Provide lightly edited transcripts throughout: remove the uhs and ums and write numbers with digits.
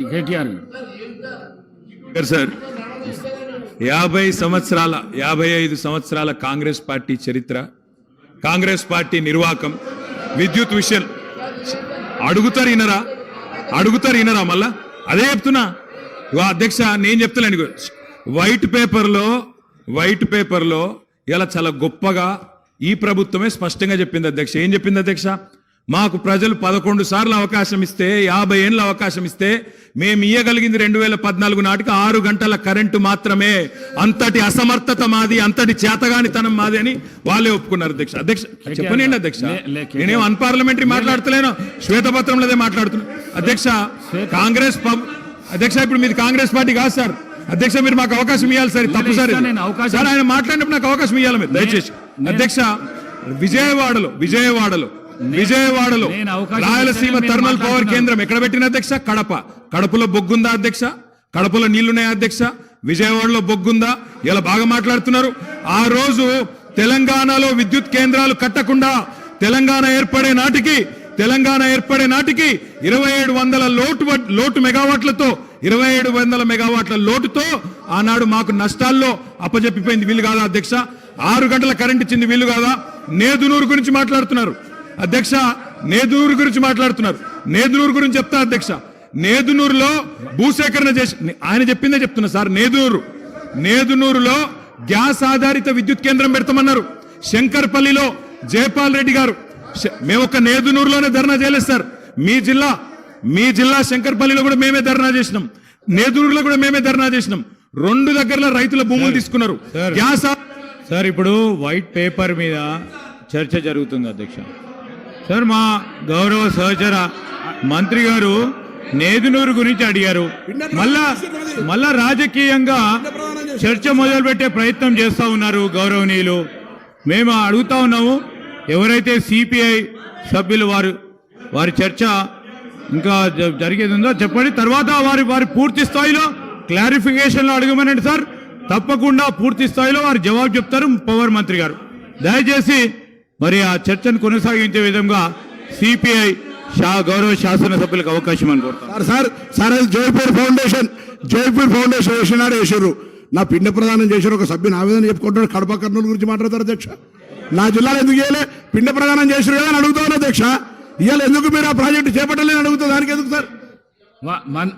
KTR sir 55 సంవత్సరాల Congress party చరిత్ర, Congress party నిర్వాకం, విద్యుత్ విషయం అడుగుతారు ఈనరా మళ్ళా అదే చెప్తున్నా. అధ్యక్ష నేను చెప్తలేను, వైట్ పేపర్లో ఇలా చాలా గొప్పగా ఈ ప్రభుత్వమే స్పష్టంగా చెప్పింది అధ్యక్ష. ఏం చెప్పింది అధ్యక్ష? మాకు ప్రజలు 11 సార్లు అవకాశం ఇస్తే, 50 ఏళ్ళ అవకాశం ఇస్తే మేము ఇయ్యగలిగింది 2014 నాటికి 6 గంటల కరెంటు మాత్రమే. అంతటి అసమర్థత మాది, అంతటి చేతగానితనం మాది అని వాళ్ళే ఒప్పుకున్నారు అధ్యక్ష. చెప్పనండి అధ్యక్ష, నేనేం అన్పార్లమెంటరీ మాట్లాడతలేను, శ్వేతపత్రంలోదే మాట్లాడుతున్నా అధ్యక్ష. కాంగ్రెస్ అధ్యక్ష ఇప్పుడు మీది కాంగ్రెస్ పార్టీ కాదు సార్ అధ్యక్ష, మీరు మాకు అవకాశం ఇవ్వాలి సార్. తప్పు సార్ సార్, ఆయన మాట్లాడినప్పుడు నాకు అవకాశం ఇవ్వాలి మీరు దయచేసి అధ్యక్ష. విజయవాడలో రాయలసీమ థర్మల్ పవర్ కేంద్రం ఎక్కడ పెట్టిన అధ్యక్ష? కడపలో బొగ్గుందా అధ్యక్ష? కడపలో నీళ్లున్నాయా అధ్యక్ష? విజయవాడలో బొగ్గుందా? ఇలా బాగా మాట్లాడుతున్నారు. ఆ రోజు తెలంగాణలో విద్యుత్ కేంద్రాలు కట్టకుండా తెలంగాణ ఏర్పడే నాటికి 2700 లోటు మెగావాట్లతో 2700 మెగావాట్ల లోటుతో ఆనాడు మాకు నష్టాల్లో అప్పజెప్పిపోయింది. వీళ్ళు కాదా అధ్యక్ష? 6 గంటల కరెంట్ ఇచ్చింది వీళ్ళు కాదా? నేదునూరు గురించి మాట్లాడుతున్నారు అధ్యక్ష, నేదునూరు గురించి చెప్తా అధ్యక్ష. నేదునూరులో భూసేకరణ చేసి ఆయన చెప్పిందే చెప్తున్నా సార్. నేదునూరులో గ్యాస్ ఆధారిత విద్యుత్ కేంద్రం పెడతామన్నారు. శంకర్పల్లిలో జయపాల్ రెడ్డి గారు, మేము ఒక నేదునూరులోనే ధర్నా చేయలేదు సార్. మీ జిల్లా శంకర్పల్లిలో కూడా మేమే ధర్నా చేసినాం, నేదునూరులో కూడా మేమే ధర్నా చేసినాం. 2 దగ్గరలో రైతుల భూములు తీసుకున్నారు. గ్యాస్ సార్ ఇప్పుడు వైట్ పేపర్ మీద చర్చ జరుగుతుంది అధ్యక్ష. సార్ మా గౌరవ సహచర మంత్రి గారు నేదునూరు గురించి అడిగారు. మళ్ళా రాజకీయంగా చర్చ మొదలుపెట్టే ప్రయత్నం చేస్తా ఉన్నారు గౌరవనీయులు. మేము అడుగుతా ఉన్నాము, ఎవరైతే సిపిఐ సభ్యులు వారి చర్చ ఇంకా జరిగేది ఉందో చెప్పండి. తర్వాత వారి పూర్తి స్థాయిలో క్లారిఫికేషన్లో అడగమనండి సార్. తప్పకుండా పూర్తి స్థాయిలో వారు జవాబు చెప్తారు పవర్ మంత్రి గారు. దయచేసి మరి ఆ చర్చను కొనసాగించే విధంగా సిపిఐ గౌరవ శాసనసభ్యులకు అవకాశం అనుకుంటారు. సార్ జైపూర్ ఫౌండేషన్ వేసారు. నా పిండ ప్రదానం చేశారు ఒక సభ్యుని ఆవేదన చెప్పుకుంటాడు. కడప కర్నూలు గురించి మాట్లాడతారు అధ్యక్ష. నా జిల్లాలో ఎందుకు చేయలే? పిండ ప్రదానం చేశారు కదా అని అడుగుతాను అధ్యక్ష. ఇవాళ ఎందుకు మీరు ఆ ప్రాజెక్టు చేపట్టలేని అడుగుతా, దానికి ఎందుకు సార్?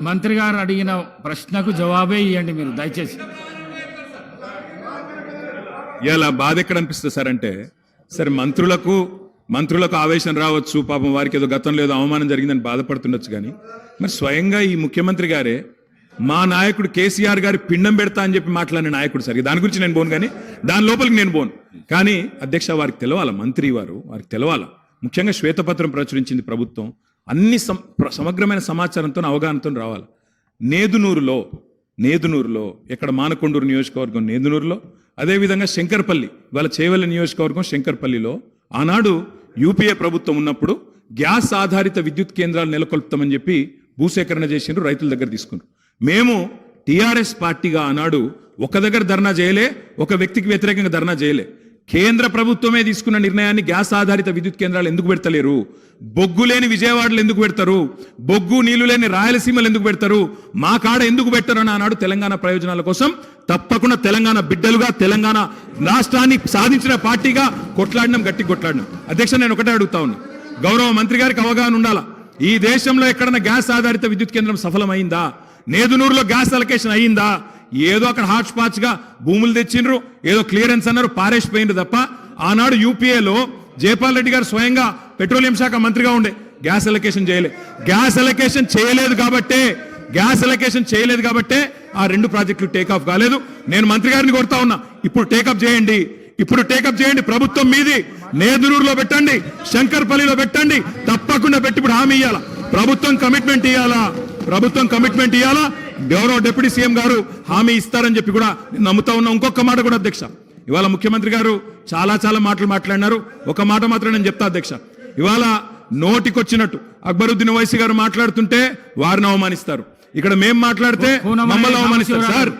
మంత్రి గారు అడిగిన ప్రశ్నకు జవాబే ఇవ్వండి మీరు దయచేసి. ఇలా బాధ ఎక్కడ అనిపిస్తుంది సార్ అంటే, సరే మంత్రులకు ఆవేశం రావచ్చు, పాపం వారికి ఏదో గతంలో ఏదో అవమానం జరిగిందని బాధపడుతుండొచ్చు. కానీ మరి స్వయంగా ఈ ముఖ్యమంత్రి గారే మా నాయకుడు కేసీఆర్ గారి పిండం పెడతా అని చెప్పి మాట్లాడిన నాయకుడు. సరిగ్గా దాని గురించి నేను పోను, కానీ దాని లోపలికి నేను పోను. కానీ అధ్యక్ష వారికి తెలవాలా, మంత్రి వారికి తెలవాలా. ముఖ్యంగా శ్వేతపత్రం ప్రచురించింది ప్రభుత్వం, అన్ని సమగ్రమైన సమాచారంతో అవగాహనతో రావాలి. నేదునూరులో ఎక్కడ మానకొండూరు నియోజకవర్గం నేదునూరులో, అదేవిధంగా శంకర్పల్లి వాళ్ళ చేవెళ్ళ నియోజకవర్గం శంకర్పల్లిలో ఆనాడు యూపీఏ ప్రభుత్వం ఉన్నప్పుడు గ్యాస్ ఆధారిత విద్యుత్ కేంద్రాలు నెలకొల్పుతామని చెప్పి భూసేకరణ చేసిండ్రు, రైతుల దగ్గర తీసుకున్నారు. మేము టీఆర్ఎస్ పార్టీగా ఆనాడు ఒక దగ్గర ధర్నా చేయలే, ఒక వ్యక్తికి వ్యతిరేకంగా ధర్నా చేయలే. కేంద్ర ప్రభుత్వమే తీసుకున్న నిర్ణయాన్ని గ్యాస్ ఆధారిత విద్యుత్ కేంద్రాలు ఎందుకు పెడతలేరు? బొగ్గు లేని విజయవాడలో ఎందుకు పెడతారు? బొగ్గు నీళ్లు లేని రాయలసీమలు ఎందుకు పెడతారు? మా కాడ ఎందుకు పెట్టరు అని ఆనాడు తెలంగాణ ప్రయోజనాల కోసం తప్పకుండా తెలంగాణ బిడ్డలుగా తెలంగాణ రాష్ట్రాన్ని సాధించిన పార్టీగా గట్టి కొట్లాడినాం. అధ్యక్ష నేను ఒకటే అడుగుతా ఉన్నా, గౌరవ మంత్రి గారికి అవగాహన ఉండాలా. ఈ దేశంలో ఎక్కడన్నా గ్యాస్ ఆధారిత విద్యుత్ కేంద్రం సఫలమైందా? నేదునూరులో గ్యాస్ అలొకేషన్ అయ్యిందా? ఏదో అక్కడ హాట్ స్పాట్స్ గా భూములు తెచ్చిండ్రు, ఏదో క్లియరెన్స్ అన్నారు, పారేసిపోయిండ్రు తప్ప ఆనాడు యూపీఏలో జయపాల్ రెడ్డి గారు స్వయంగా పెట్రోలియం శాఖ మంత్రిగా ఉండే గ్యాస్ అలొకేషన్ చేయలే. గ్యాస్ అలొకేషన్ చేయలేదు కాబట్టే ఆ 2 ప్రాజెక్టులు టేకాఫ్ కాలేదు. నేను మంత్రి గారిని కోరుతా ఉన్నా, ఇప్పుడు టేకప్ చేయండి. ప్రభుత్వం మీది. నేదునూరులో పెట్టండి, శంకర్పల్లిలో పెట్టండి, తప్పకుండా పెట్టి ఇప్పుడు హామీ ఇవ్వాలా. ప్రభుత్వం కమిట్మెంట్ ఇవ్వాలా. గౌరవ డిప్యూటీ సీఎం గారు హామీ ఇస్తారని చెప్పి కూడా నేను నమ్ముతా ఉన్నా. ఇంకొక మాట కూడా అధ్యక్ష, ఇవాళ ముఖ్యమంత్రి గారు చాలా మాటలు మాట్లాడినారు. ఒక మాట మాత్రం నేను చెప్తా అధ్యక్ష. ఇవాళ నోటికొచ్చినట్టు అక్బరుద్దీన్ ఓవైసీ గారు మాట్లాడుతుంటే వారిని అవమానిస్తారు, ఇక్కడ మేము మాట్లాడితే మమ్మల్ని అవమానిస్తారు. సార్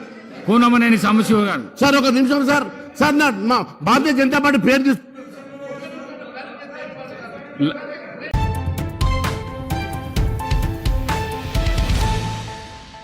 కూనమనేని సాంబశివ గారు సార్ ఒక నిమిషం సార్. మా భారతీయ జనతా పార్టీ పేరు